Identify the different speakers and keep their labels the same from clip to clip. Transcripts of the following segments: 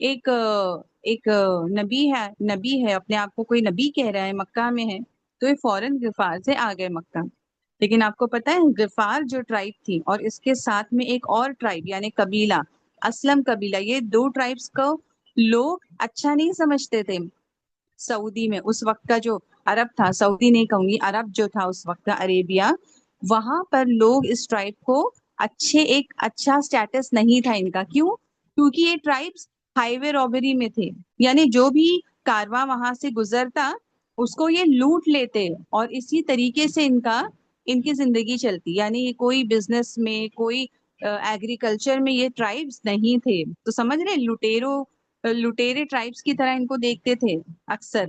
Speaker 1: ایک نبی ہے، اپنے آپ کو کوئی نبی کہہ رہا ہے، مکہ میں ہے، تو یہ فوراً غفار سے آ گئے مکہ۔ لیکن آپ کو پتہ ہے غفار جو ٹرائب تھی اور اس کے ساتھ میں ایک اور ٹرائب یعنی قبیلہ اسلم قبیلہ، یہ دو ٹرائبس کو لوگ اچھا نہیں سمجھتے تھے۔ سعودی میں اس وقت کا جو عرب تھا، سعودی نہیں کہوں گی، عرب جو تھا اس وقت کا عربیہ، وہاں پر لوگ اس ٹرائب کو ایک اچھا سٹیٹس نہیں تھا ان کا۔ کیوں؟ کیونکہ یہ ٹرائبس ہائی وے رابری میں تھے، یعنی جو بھی کارواں وہاں سے گزرتا اس کو یہ لوٹ لیتے، اور اسی طریقے سے ان کی زندگی چلتی، یعنی کوئی بزنس میں، کوئی ایگریکلچر میں یہ ٹرائبس نہیں تھے۔ تو سمجھ رہے لٹیرے ٹرائبس کی طرح ان کو دیکھتے تھے اکثر۔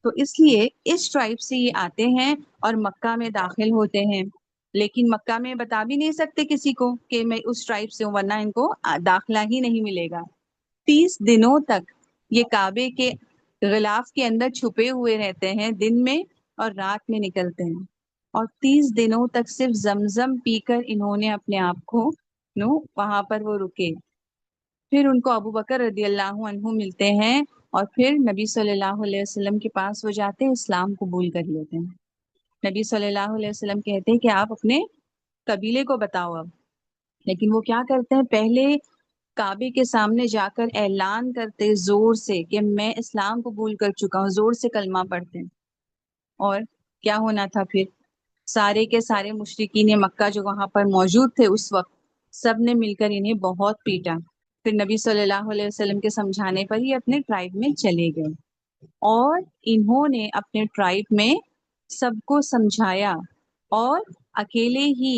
Speaker 1: تو اس لیے اس ٹرائب سے یہ آتے ہیں اور مکہ میں داخل ہوتے ہیں، لیکن مکہ میں بتا بھی نہیں سکتے کسی کو کہ میں اس ٹرائب سے ہوں، ورنہ ان کو داخلہ ہی نہیں ملے گا۔ 30 دنوں تک یہ کعبے کے غلاف کے اندر چھپے ہوئے رہتے ہیں، دن میں اور رات میں نکلتے ہیں، اور 30 دنوں تک صرف زمزم پی کر انہوں نے اپنے آپ کو وہاں پر وہ رکے۔ پھر ان کو ابو بکر رضی اللہ عنہ ملتے ہیں، اور پھر نبی صلی اللہ علیہ وسلم کے پاس وہ جاتے ہیں، اسلام قبول کر لیتے ہیں۔ نبی صلی اللہ علیہ وسلم کہتے ہیں کہ آپ اپنے قبیلے کو بتاؤ اب، لیکن وہ کیا کرتے ہیں، پہلے کعبے کے سامنے جا کر اعلان کرتے زور سے کہ میں اسلام قبول کر چکا ہوں، زور سے کلمہ پڑھتے ہیں۔ اور کیا ہونا تھا پھر، سارے کے سارے مشرکین مکہ جو وہاں پر موجود تھے اس وقت، سب نے مل کر انہیں بہت پیٹا۔ پھر نبی صلی اللہ علیہ وسلم کے سمجھانے پر ہی اپنے ٹرائب میں چلے گئے، اور انہوں نے اپنے ٹرائب میں سب کو سمجھایا، اور اکیلے ہی،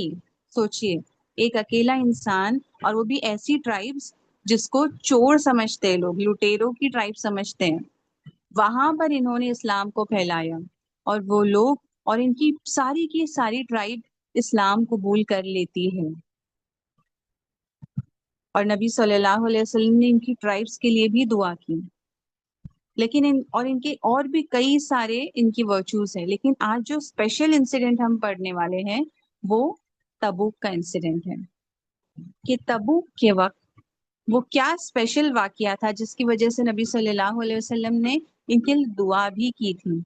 Speaker 1: سوچئے ایک اکیلا انسان، اور وہ بھی ایسی ٹرائبس جس کو چور سمجھتے ہیں، لوگ لٹیروں کی ٹرائب سمجھتے ہیں، وہاں پر انہوں نے اسلام کو پھیلایا، اور وہ لوگ اور ان کی ساری ٹرائب اسلام قبول کر لیتی ہے۔ اور نبی صلی اللہ علیہ وسلم نے ان کی ٹرائبس کے لیے بھی دعا کی، لیکن ان کے اور بھی کئی سارے ان کی ورچوز ہیں، لیکن آج جو اسپیشل انسیڈنٹ ہم پڑھنے والے ہیں وہ تبوک کا انسیڈنٹ ہے، کہ تبوک کے وقت وہ کیا اسپیشل واقعہ تھا جس کی وجہ سے نبی صلی اللہ علیہ وسلم نے ان کے لیے دعا بھی کی تھی۔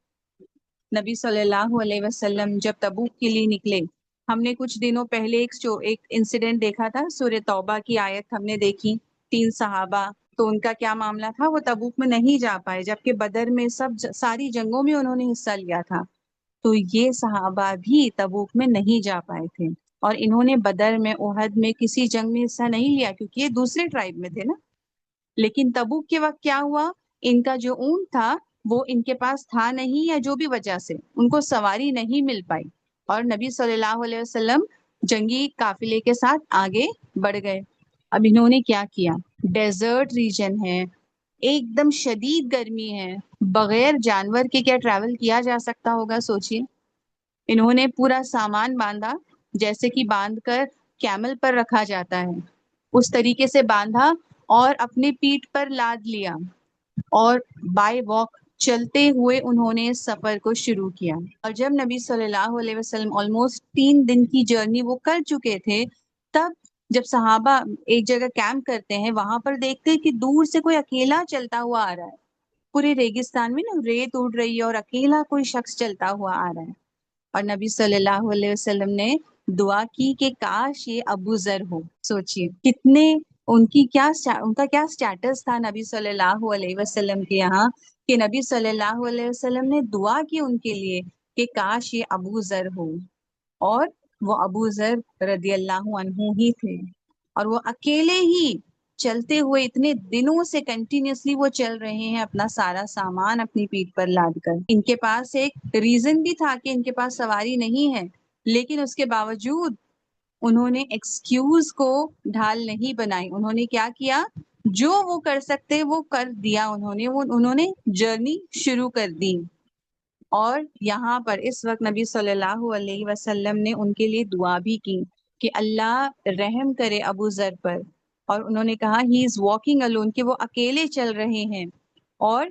Speaker 1: نبی صلی اللہ علیہ وسلم جب تبوک کے لیے نکلے، ہم نے کچھ دنوں پہلے ایک انسیڈنٹ دیکھا تھا، سورہ توبہ کی آیت ہم نے دیکھی، 3 صحابہ، تو ان کا کیا معاملہ تھا، وہ تبوک میں نہیں جا پائے، جبکہ بدر میں ساری جنگوں میں انہوں نے حصہ لیا تھا، تو یہ صحابہ بھی تبوک میں نہیں جا پائے تھے، اور انہوں نے بدر میں، احد میں کسی جنگ میں حصہ نہیں لیا کیونکہ یہ دوسرے ٹرائب میں تھے نا۔ لیکن تبوک کے وقت کیا ہوا، ان کا جو اونٹ تھا وہ ان کے پاس تھا نہیں، یا جو بھی وجہ سے ان کو سواری نہیں مل پائی، اور نبی صلی اللہ علیہ وسلم جنگی قافلے کے ساتھ آگے بڑھ گئے۔ اب انہوں نے کیا کیا، ڈیزرٹ ریجن ہے، ایک دم شدید گرمی ہے، بغیر جانور کے کیا ٹریول کیا جا سکتا ہوگا، سوچئے۔ انہوں نے پورا سامان باندھا، جیسے کہ باندھ کر کیمل پر رکھا جاتا ہے اس طریقے سے باندھا، اور اپنے پیٹھ پر لاد لیا، اور بائی واک چلتے ہوئے انہوں نے اس سفر کو شروع کیا۔ اور جب نبی صلی اللہ علیہ وسلم آلموسٹ 3 دن کی جرنی وہ کر چکے تھے، تب جب صحابہ ایک جگہ کیمپ کرتے ہیں، وہاں پر دیکھتے کہ دور سے کوئی اکیلا چلتا ہوا آ رہا ہے، پورے ریگستان میں نا ریت اڑ رہی ہے، اور اکیلا کوئی شخص چلتا ہوا آ رہا ہے، اور نبی صلی اللہ علیہ وسلم نے دعا کی کہ کاش یہ ابو ذر ہو۔ سوچئے کتنے ان کا کیا سٹیٹس تھا نبی صلی اللہ علیہ وسلم کے یہاں، کہ نبی صلی اللہ علیہ وسلم نے دعا کی ان کے لیے کہ کاش یہ ابو ذر ہو، اور وہ ابو ذر رضی اللہ عنہ ہی تھے، اور وہ اکیلے ہی چلتے ہوئے اتنے دنوں سے کنٹینیوسلی وہ چل رہے ہیں، اپنا سارا سامان اپنی پیٹھ پر لاد کر۔ ان کے پاس ایک ریزن بھی تھا کہ ان کے پاس سواری نہیں ہے، لیکن اس کے باوجود انہوں نے ایکسکیوز کو ڈھال نہیں بنائی، انہوں نے کیا کیا، جو وہ کر سکتے وہ کر دیا، انہوں نے جرنی شروع کر دی۔ اور یہاں پر اس وقت نبی صلی اللہ علیہ وسلم نے ان کے لیے دعا بھی کی کہ اللہ رحم کرے ابو ذر پر، اور انہوں نے کہا ہی از واکنگ الون، کہ وہ اکیلے چل رہے ہیں، اور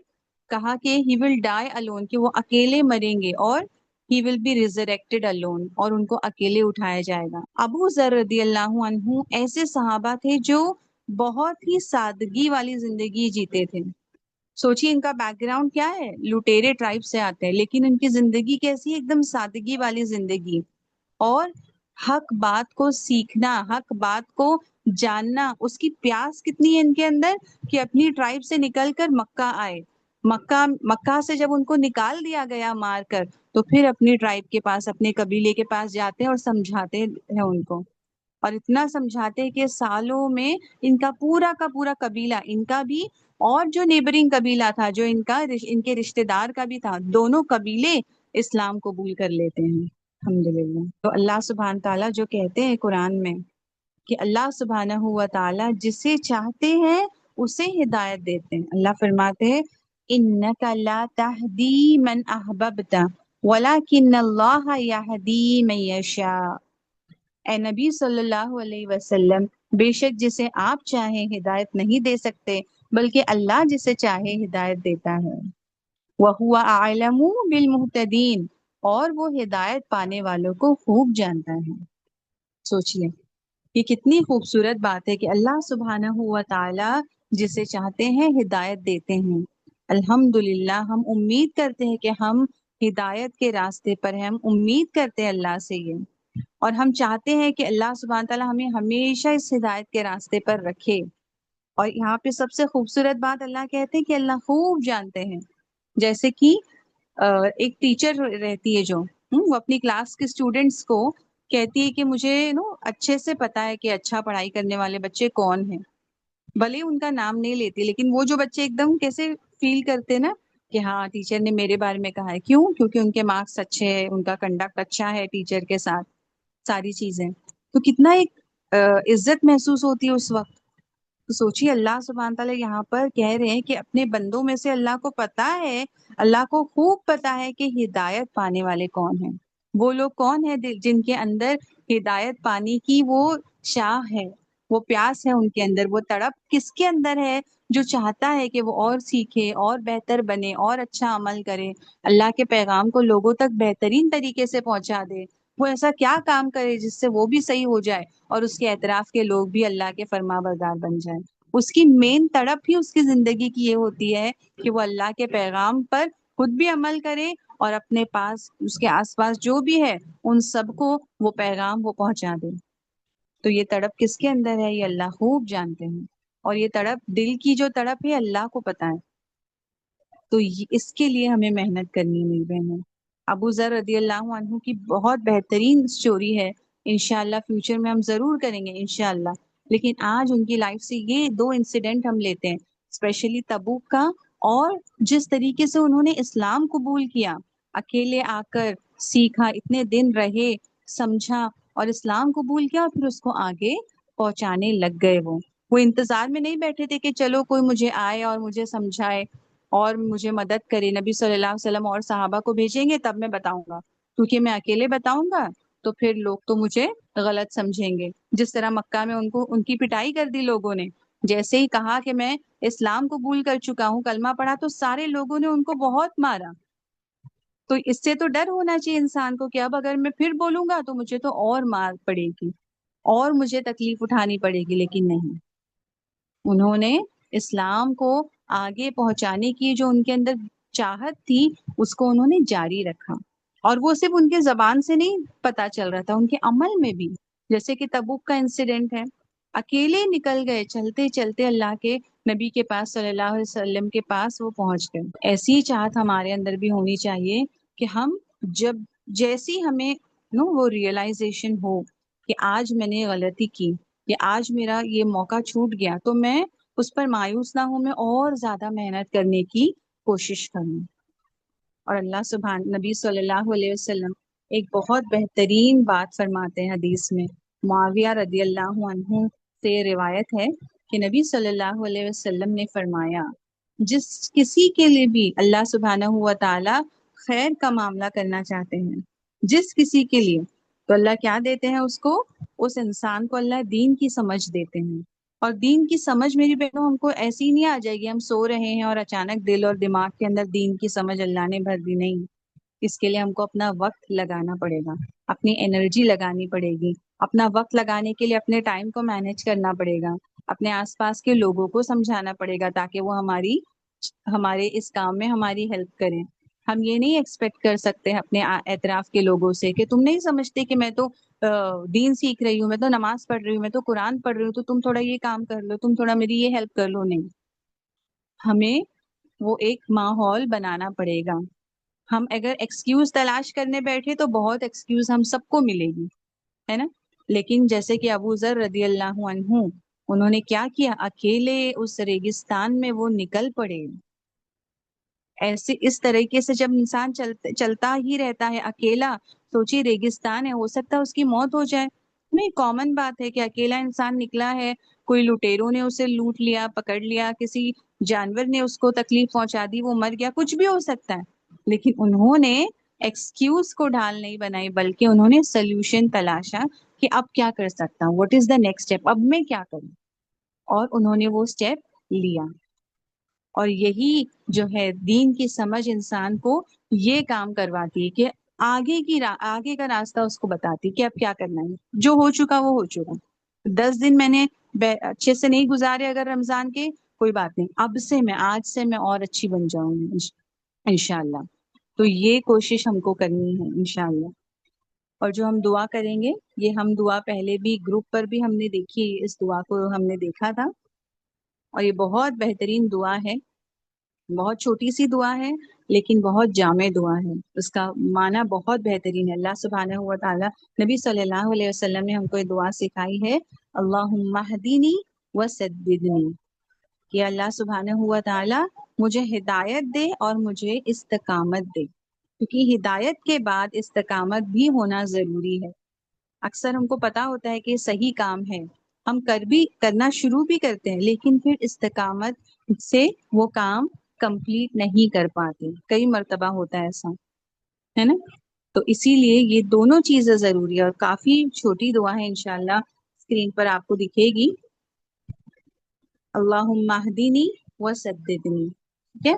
Speaker 1: کہا کہ ہی ول ڈائی الون، کہ وہ اکیلے مریں گے، اور ہی ول بی ریزریکٹڈ الون، اور ان کو اکیلے اٹھایا جائے گا۔ ابو ذر رضی اللہ عنہ ایسے صحابہ تھے جو بہت ہی سادگی والی زندگی جیتے تھے. سوچیے ان کا بیک گراؤنڈ کیا ہے، لٹیرے ٹرائب سے آتے ہیں، لیکن ان کی زندگی کیسی ہے، ایک دم سادگی والی زندگی. اور حق بات کو سیکھنا، حق بات کو جاننا، اس کی پیاس کتنی ہے ان کے اندر کہ اپنی ٹرائب سے نکل کر مکہ آئے. مکہ سے جب ان کو نکال دیا گیا مار کر، تو پھر اپنی ٹرائب کے پاس، اپنے قبیلے کے پاس جاتے ہیں اور سمجھاتے ہیں ان کو. اور اتنا سمجھاتے ہیں کہ سالوں میں ان کا پورا قبیلہ، ان کا بھی اور جو نیبرنگ قبیلہ تھا، جو ان کے رشتہ دار کا بھی تھا، دونوں قبیلے اسلام قبول کر لیتے ہیں الحمدللہ. تو اللہ سبحانہ تعالیٰ جو کہتے ہیں قرآن میں کہ اللہ سبحانہ ہوا تعالیٰ جسے چاہتے ہیں اسے ہدایت دیتے ہیں. اللہ فرماتے ہیں انک لا تہدی من احببت ولکن اللہ یہدی من یشاء. اے نبی صلی اللہ علیہ وسلم، بے شک جسے آپ چاہیں ہدایت نہیں دے سکتے، بلکہ اللہ جسے چاہے ہدایت دیتا ہے. وَهُوَ أَعْلَمُ بِالْمُهْتَدِينَ، اور وہ ہدایت پانے والوں کو خوب جانتا ہے. سوچئے یہ کتنی خوبصورت بات ہے کہ اللہ سبحانہ ہوا تعالی جسے چاہتے ہیں ہدایت دیتے ہیں. الحمدللہ ہم امید کرتے ہیں کہ ہم ہدایت کے راستے پر ہیں، ہم امید کرتے ہیں اللہ سے یہ، اور ہم چاہتے ہیں کہ اللہ سبحانہ تعالیٰ ہمیں ہمیشہ اس ہدایت کے راستے پر رکھے. اور یہاں پہ سب سے خوبصورت بات اللہ کہتے ہیں کہ اللہ خوب جانتے ہیں. جیسے کہ ایک ٹیچر رہتی ہے جو وہ اپنی کلاس کے اسٹوڈینٹس کو کہتی ہے کہ مجھے اچھے سے پتا ہے کہ اچھا پڑھائی کرنے والے بچے کون ہیں. بھلے ان کا نام نہیں لیتی، لیکن وہ جو بچے ایک دم کیسے فیل کرتے نا کہ ہاں ٹیچر نے میرے بارے میں کہا ہے. کیوں؟ کیونکہ ان کے مارکس اچھے ہیں، ان کا کنڈکٹ اچھا ہے ٹیچر کے ساتھ، ساری چیزیں. تو کتنا ایک عزت محسوس ہوتی ہے اس وقت. تو سوچیے اللہ سبحانہ تعالیٰ یہاں پر کہہ رہے ہیں کہ اپنے بندوں میں سے اللہ کو پتا ہے، اللہ کو خوب پتا ہے کہ ہدایت پانے والے کون ہیں. وہ لوگ کون ہیں جن کے اندر ہدایت پانے کی وہ چاہ ہے، وہ پیاس ہے ان کے اندر، وہ تڑپ کس کے اندر ہے جو چاہتا ہے کہ وہ اور سیکھے اور بہتر بنے اور اچھا عمل کرے، اللہ کے پیغام کو لوگوں تک بہترین طریقے سے پہنچا دے. وہ ایسا کیا کام کرے جس سے وہ بھی صحیح ہو جائے اور اس کے اعتراف کے لوگ بھی اللہ کے فرما بردار بن جائیں. اس کی مین تڑپ ہی اس کی زندگی کی یہ ہوتی ہے کہ وہ اللہ کے پیغام پر خود بھی عمل کرے اور اپنے پاس اس کے آس پاس جو بھی ہے ان سب کو وہ پیغام وہ پہنچا دے. تو یہ تڑپ کس کے اندر ہے یہ اللہ خوب جانتے ہیں، اور یہ تڑپ دل کی جو تڑپ ہے اللہ کو پتہ ہے. تو اس کے لیے ہمیں محنت کرنی ہے میری بہنوں. ابو ذر رضی اللہ عنہ کی بہت بہترین سٹوری ہے، انشاءاللہ فیوچر میں ہم ضرور کریں گے انشاءاللہ. لیکن آج ان کی لائف سے یہ دو انسیڈنٹ ہم لیتے ہیں، اسپیشلی تبوک کا، اور جس طریقے سے انہوں نے اسلام قبول کیا، اکیلے آ کر سیکھا، اتنے دن رہے، سمجھا اور اسلام قبول کیا، اور پھر اس کو آگے پہنچانے لگ گئے. وہ انتظار میں نہیں بیٹھے تھے کہ چلو کوئی مجھے آئے اور مجھے سمجھائے اور مجھے مدد کرے. نبی صلی اللہ علیہ وسلم اور صحابہ کو بھیجیں گے تب میں بتاؤں گا، کیونکہ میں اکیلے بتاؤں گا تو پھر لوگ تو مجھے غلط سمجھیں گے. جس طرح مکہ میں ان کی پٹائی کر دی لوگوں نے، جیسے ہی کہا کہ میں اسلام قبول کر چکا ہوں، کلمہ پڑھا، تو سارے لوگوں نے ان کو بہت مارا. تو اس سے تو ڈر ہونا چاہیے انسان کو کہ اب اگر میں پھر بولوں گا تو مجھے تو اور مار پڑے گی اور مجھے تکلیف اٹھانی پڑے گی. لیکن نہیں، انہوں نے اسلام کو آگے پہنچانے کی جو ان کے اندر چاہت تھی اس کو انہوں نے جاری رکھا. اور وہ صرف ان کے زبان سے نہیں پتا چل رہا تھا، ان کے عمل میں بھی. جیسے کہ تبوک کا انسیڈنٹ ہے، اکیلے نکل گئے، چلتے چلتے اللہ کے نبی کے پاس صلی اللہ علیہ وسلم کے پاس وہ پہنچ گئے. ایسی چاہت ہمارے اندر بھی ہونی چاہیے کہ ہم جب جیسی ہمیں وہ ریئلائزیشن ہو کہ آج میں نے غلطی کی یا آج میرا یہ موقع چھوٹ گیا، تو میں اس پر مایوس نہ ہوں، میں اور زیادہ محنت کرنے کی کوشش کروں. اور اللہ نبی صلی اللہ علیہ وسلم ایک بہت بہترین بات فرماتے ہیں حدیث میں. معاویہ رضی اللہ عنہ سے روایت ہے کہ نبی صلی اللہ علیہ وسلم نے فرمایا، جس کسی کے لیے بھی اللہ سبحانہ ہوا تعالی خیر کا معاملہ کرنا چاہتے ہیں، جس کسی کے لیے، تو اللہ کیا دیتے ہیں اس کو، اس انسان کو اللہ دین کی سمجھ دیتے ہیں. اور دین کی سمجھ میری بہنوں ہم کو ایسی نہیں آ جائے گی ہم سو رہے ہیں اور اچانک دل اور دماغ کے اندر دین کی سمجھ اللہ نے بھر دی. نہیں، اس کے لیے ہم کو اپنا وقت لگانا پڑے گا، اپنی انرجی لگانی پڑے گی، اپنا وقت لگانے کے لیے اپنے ٹائم کو مینیج کرنا پڑے گا. اپنے آس پاس کے لوگوں کو سمجھانا پڑے گا تاکہ وہ ہمارے اس کام میں ہماری ہیلپ کریں. ہم یہ نہیں ایکسپیکٹ کر سکتے اپنے اطراف کے لوگوں سے کہ تم نہیں سمجھتے کہ میں تو دین سیکھ رہی ہوں، میں تو نماز پڑھ رہی ہوں، میں تو قرآن پڑھ رہی ہوں، تو تم تھوڑا یہ کام کر لو، تم تھوڑا میری یہ ہیلپ کر لو. نہیں، ہمیں وہ ایک ماحول بنانا پڑے گا. ہم اگر ایکسکیوز تلاش کرنے بیٹھے تو بہت ایکسکیوز ہم سب کو ملے گی، ہے نا. لیکن جیسے کہ ابو ذر رضی اللہ عنہ، انہوں نے کیا کیا، اکیلے اس ریگستان میں وہ نکل پڑے. ایسے اس طریقے سے جب انسان چلتا ہی رہتا ہے اکیلا، سوچی ریگستان ہے، ہو سکتا ہے اس کی موت ہو جائے. نہیں، کامن بات ہے کہ اکیلا انسان نکلا ہے، کوئی لٹیروں نے اسے لوٹ لیا، پکڑ لیا، کسی جانور نے اس کو تکلیف پہنچا دی، وہ مر گیا، کچھ بھی ہو سکتا ہے. لیکن انہوں نے ایکسکیوز کو ڈھال نہیں بنائی، بلکہ انہوں نے سلوشن تلاشا کہ اب کیا کر سکتا ہوں، what is the next step, اب میں کیا کروں. اور انہوں نے وہ اسٹیپ لیا. اور یہی جو ہے دین کی سمجھ انسان کو یہ کام کرواتی ہے کہ آگے کا راستہ اس کو بتاتی کہ اب کیا کرنا ہے. جو ہو چکا وہ ہو چکا. 10 دن میں نے اچھے سے نہیں گزارے اگر رمضان کے، کوئی بات نہیں، آج سے میں اور اچھی بن جاؤں گی انشاءاللہ. تو یہ کوشش ہم کو کرنی ہے انشاءاللہ. اور جو ہم دعا کریں گے، یہ ہم دعا پہلے بھی گروپ پر بھی ہم نے دیکھی، اس دعا کو ہم نے دیکھا تھا، اور یہ بہت بہترین دعا ہے. بہت چھوٹی سی دعا ہے لیکن بہت جامع دعا ہے. اس کا معنی بہت بہترین ہے. اللہ سبحانہ و تعالی، نبی صلی اللہ علیہ وسلم نے ہم کو یہ دعا سکھائی ہے، اللہم اہدنی وسددنی، کہ اللہ سبحانہ و تعالی مجھے ہدایت دے اور مجھے استقامت دے. کیونکہ ہدایت کے بعد استقامت بھی ہونا ضروری ہے. اکثر ہم کو پتا ہوتا ہے کہ یہ صحیح کام ہے، ہم کرنا شروع بھی کرتے ہیں، لیکن پھر استقامت سے وہ کام کمپلیٹ نہیں کر پاتے. کئی مرتبہ ہوتا ہے ایسا، ہے نا. تو اسی لیے یہ دونوں چیزیں ضروری ہے. اور کافی چھوٹی دعا ہے، انشاءاللہ اسکرین پر آپ کو دکھے گی، اللہم اہدنی وسددنی. ٹھیک ہے.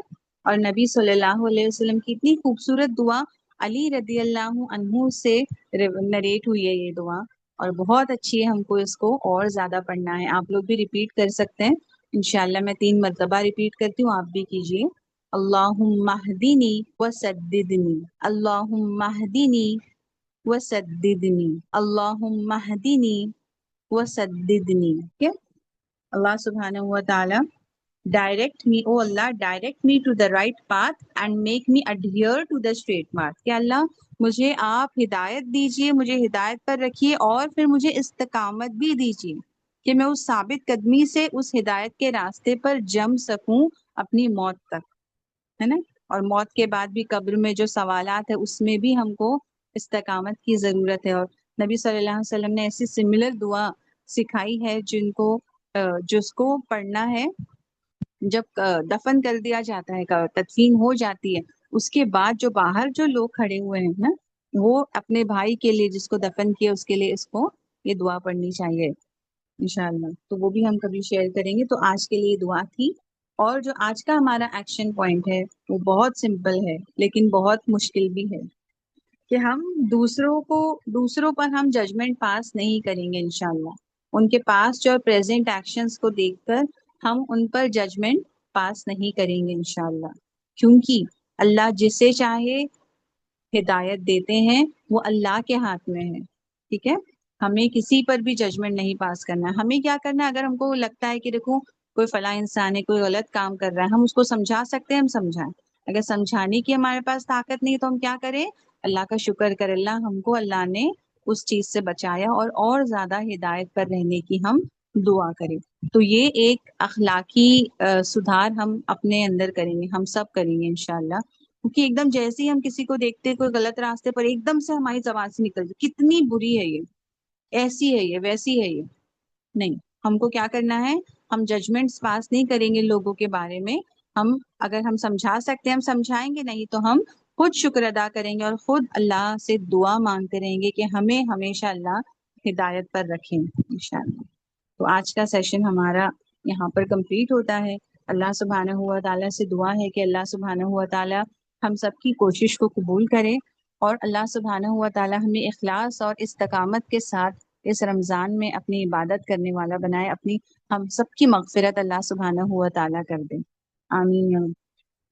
Speaker 1: اور نبی صلی اللہ علیہ وسلم کی اتنی خوبصورت دعا علی رضی اللہ عنہ سے نریٹ ہوئی ہے یہ دعا، اور بہت اچھی ہے. ہم کو اس کو اور زیادہ پڑھنا ہے. آپ لوگ بھی ریپیٹ کر سکتے ہیں انشاءاللہ. میں 3 مرتبہ ریپیٹ کرتی ہوں، آپ بھی کیجئے. اللہم اہدنی وسددنی، اللہم اہدنی وسددنی، اللہم اہدنی وسددنی. ٹھیک ہے. اللہ سبحانہ و تعالی direct me, oh Allah, direct me to the right path and make me adhere to the straight path. کہ اللہ مجھے آپ ہدایت دیجئے، مجھے ہدایت پر رکھیے، اور پھر مجھے استقامت بھی دیجئے کہ میں اس ثابت قدمی سے اس ہدایت کے راستے پر جم سکوں اپنی موت تک، ہے نا. اور موت کے بعد بھی قبر میں جو سوالات ہیں اس میں بھی ہم کو استقامت کی ضرورت ہے. اور نبی صلی اللہ علیہ وسلم نے ایسی سملر دعا سکھائی ہے جس کو پڑھنا ہے جب دفن کر دیا جاتا ہے، تدفین ہو جاتی ہے، اس کے بعد جو باہر جو لوگ کھڑے ہوئے ہیں نا، وہ اپنے بھائی کے لیے جس کو دفن کیا اس کے لیے اس کو یہ دعا پڑھنی چاہیے انشاءاللہ. تو وہ بھی ہم کبھی شیئر کریں گے. تو آج کے لیے دعا تھی. اور جو آج کا ہمارا ایکشن پوائنٹ ہے وہ بہت سمپل ہے لیکن بہت مشکل بھی ہے، کہ ہم دوسروں پر ہم ججمنٹ پاس نہیں کریں گے انشاءاللہ. ان کے پاس جو پریزنٹ ایکشنز کو دیکھ کر ہم ان پر ججمنٹ پاس نہیں کریں گے انشاءاللہ. کیونکہ اللہ جسے چاہے ہدایت دیتے ہیں، وہ اللہ کے ہاتھ میں ہے. ٹھیک ہے. ہمیں کسی پر بھی ججمنٹ نہیں پاس کرنا. ہمیں کیا کرنا ہے، اگر ہم کو لگتا ہے کہ دیکھو کوئی فلاں انسان ہے، کوئی غلط کام کر رہا ہے، ہم اس کو سمجھا سکتے ہیں، ہم سمجھائیں. اگر سمجھانے کی ہمارے پاس طاقت نہیں تو ہم کیا کریں، اللہ کا شکر کر، اللہ نے اس چیز سے بچایا، اور زیادہ ہدایت پر رہنے کی ہم دعا کریں. تو یہ ایک اخلاقی سدھار ہم اپنے اندر کریں گے، ہم سب کریں گے انشاءاللہ. کیونکہ ایک دم جیسے ہی ہم کسی کو دیکھتے کوئی غلط راستے پر، ایک دم سے ہماری زبان سے نکل جائے کتنی بری ہے یہ، ایسی ہے یہ، ویسی ہے یہ. نہیں، ہم کو کیا کرنا ہے، ہم ججمنٹس پاس نہیں کریں گے لوگوں کے بارے میں. اگر ہم سمجھا سکتے ہیں ہم سمجھائیں گے، نہیں تو ہم خود شکر ادا کریں گے اور خود اللہ سے دعا مانگتے رہیں گے کہ ہمیں ہمیشہ اللہ ہدایت پر رکھیں انشاءاللہ. تو آج کا سیشن ہمارا یہاں پر کمپلیٹ ہوتا ہے. اللہ سبحانہ ہوا تعالیٰ سے دعا ہے کہ اللہ سبحانہ ہوا تعالیٰ ہم سب کی کوشش کو قبول کرے، اور اللہ سبحانہ ہوا تعالیٰ ہمیں اخلاص اور استقامت کے ساتھ اس رمضان میں اپنی عبادت کرنے والا بنائے، اپنی ہم سب کی مغفرت اللہ سبحانہ و تعالیٰ کر دیں، آمین یا رب۔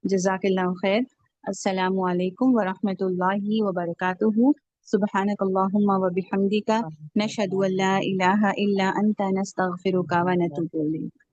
Speaker 1: جزاک اللہ خیر۔ السلام علیکم ورحمۃ اللہ وبرکاتہ۔ سبحانک اللہم و بحمدک، نشہد ان لا الہ الا انت، نستغفرک و نتوب الیک۔